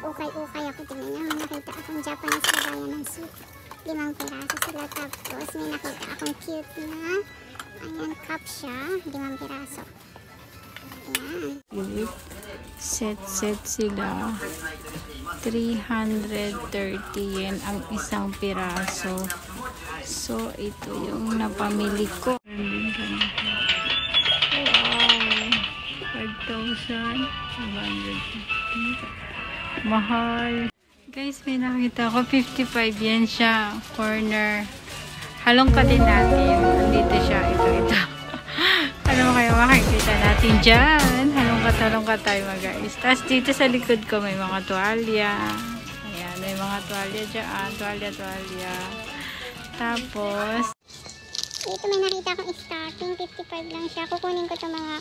Ukay-ukay ako. Tingnan niyo, may nakita akong Japanese kagaya ng suit. 5 piraso sila. Tapos may nakita akong cute na ayan, cup siya. 5 piraso. Ayan. Set sila. 330 yen ang isang piraso. So, ito yung napamili ko. Wow! 5,000. 150. Mahal. Guys, may nakita ko. 55 yen siya. Corner. Halong ka din natin. Andito siya. Ito. Ano kayo makikita natin dyan? Halong ka tayo mga guys. Tapos dito sa likod ko may mga tuwalya. Ayan, may mga tuwalya dyan. Tuwalya. Tapos, Ito may nakita akong stocking. 55 lang siya. Kukunin ko itong mga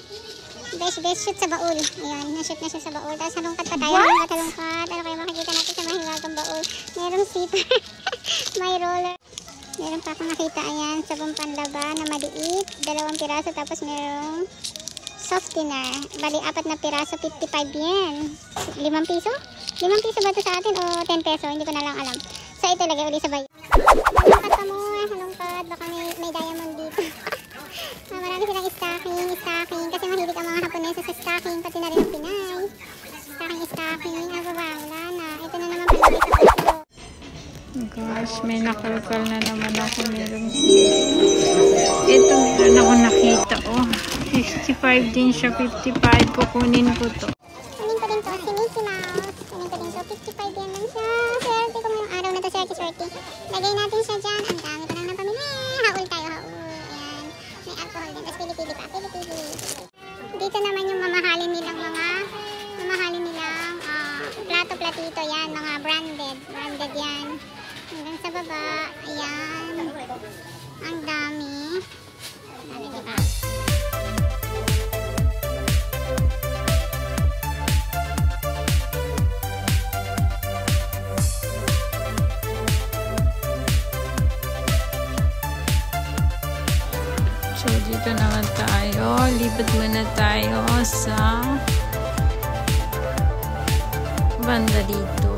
best shoot sa baul. Ayan, na-shoot na siya sa baul. Tapos halongkat pa tayo. Halongkat. Ano kayo makikita natin sa mahiwagang baul? Merong zipper. May roller. Meron pa akong nakita. Ayan, sabong panlaba na maliit. 2 piraso. Tapos merong softener. Bali, 4 na piraso. 55 yen. 5 piso? 5 piso ba ito sa atin? O 10 peso? Hindi ko na lang alam. So, ito lagay uli sa bayo. Halongkat pa mo. Halongkat. Baka may diamond dito. Marami silang stocking. Kasi mahilig ang mga Haponesa sa stocking. Pati na rin ang Pinay. Stocking. Wala na. Ito na naman pala sa photo. gosh, may nakalkal na naman ako. Ito, meron ako nakita. Oh, 65 din siya. 55. Kukunin ko to. Kunin ko din to. Si Mickey Mouse. Kunin ko din to. 55 yan lang siya. Swerte ko ngayong araw na to. Swerte. Lagay natin siya dyan. Ang dami ko lang napamili. Haul tayo. Ayan. May alcohol din. Tapos pili-pili pa. Dito naman yung mamahalin nilang plato-platito. Yan. Mga branded. Branded yan. Hanggang sa baba. Ayan. Ang dami. Diba? So, dito naman tayo. Lipat muna tayo sa banda dito.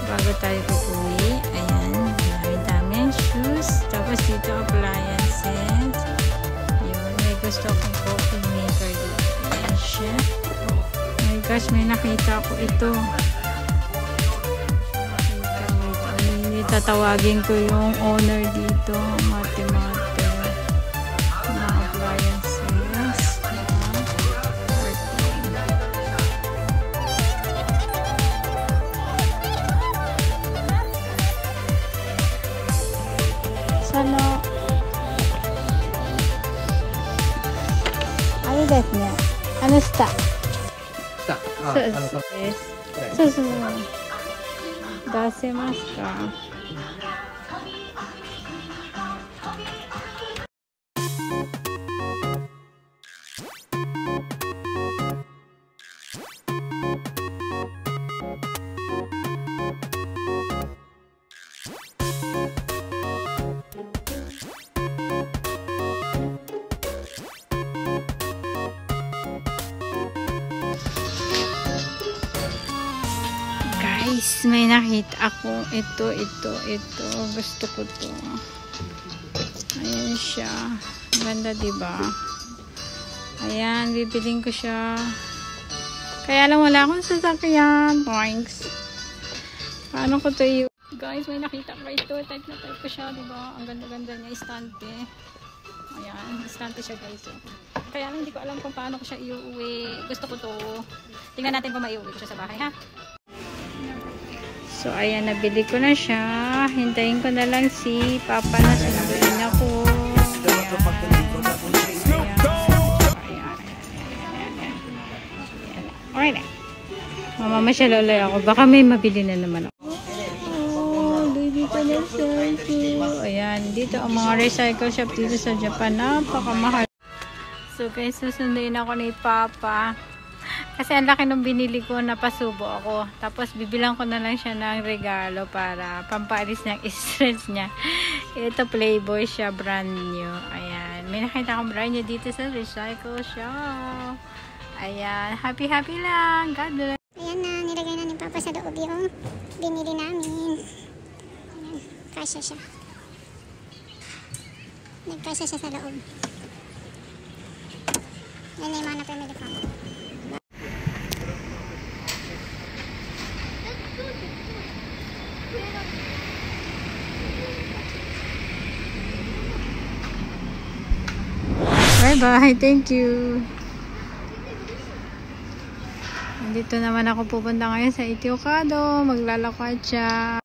Bago tayo pupuwi. Ayan. Dami-dami shoes. Tapos dito appliances. Yun. May gusto akong coffee maker dito. Ayan siya. Oh my gosh. May nakita ko ito. Tatawagin ko yung owner dito. Mate-mate. Ano sta? Dasemasu ka? Guys, may nakita ako. Ito. Gusto ko to. Ayan siya. Ganda, diba? Ayan, bibiling ko siya. Kaya lang wala akong sasakyan. Points. Paano ko to yun? Guys, may nakita ko ito. Type na type ko siya, diba? Ang ganda-ganda niya. Istante. Ayan, istante siya, guys. Kaya lang hindi ko alam kung paano ko siya iuwi. Gusto ko to. Tingnan natin kung maiuwi ko siya sa bahay, ha? So, ayan, nabili ko na siya. Hintayin ko na lang si Papa na sunduin ako. Okay na. Mamamasyalolay ako. Baka may mabili na naman ako. Oh, baby ko na cycle. Ayan, dito ang mga recycle shop dito sa Japan. Napakamahal. So guys, susunduin ako ni Papa. Kasi ang laki nung binili ko, napasubo ako. Tapos bibilang ko na lang siya ng regalo para pampaalis ng stress niya. Ito Playboy siya, brand new. Ayan, may nakita akong brand new dito sa recycle shop. Ayan, happy lang. God bless. Ayan na, nilagay na ni Papa sa loob yung binili namin. Ayan, kasya siya. Nagkasya siya sa loob. Yan na yung mga napamili ko. Bye-bye. Thank you. Dito naman ako pupunta ngayon sa Itiokado. Maglalakad siya.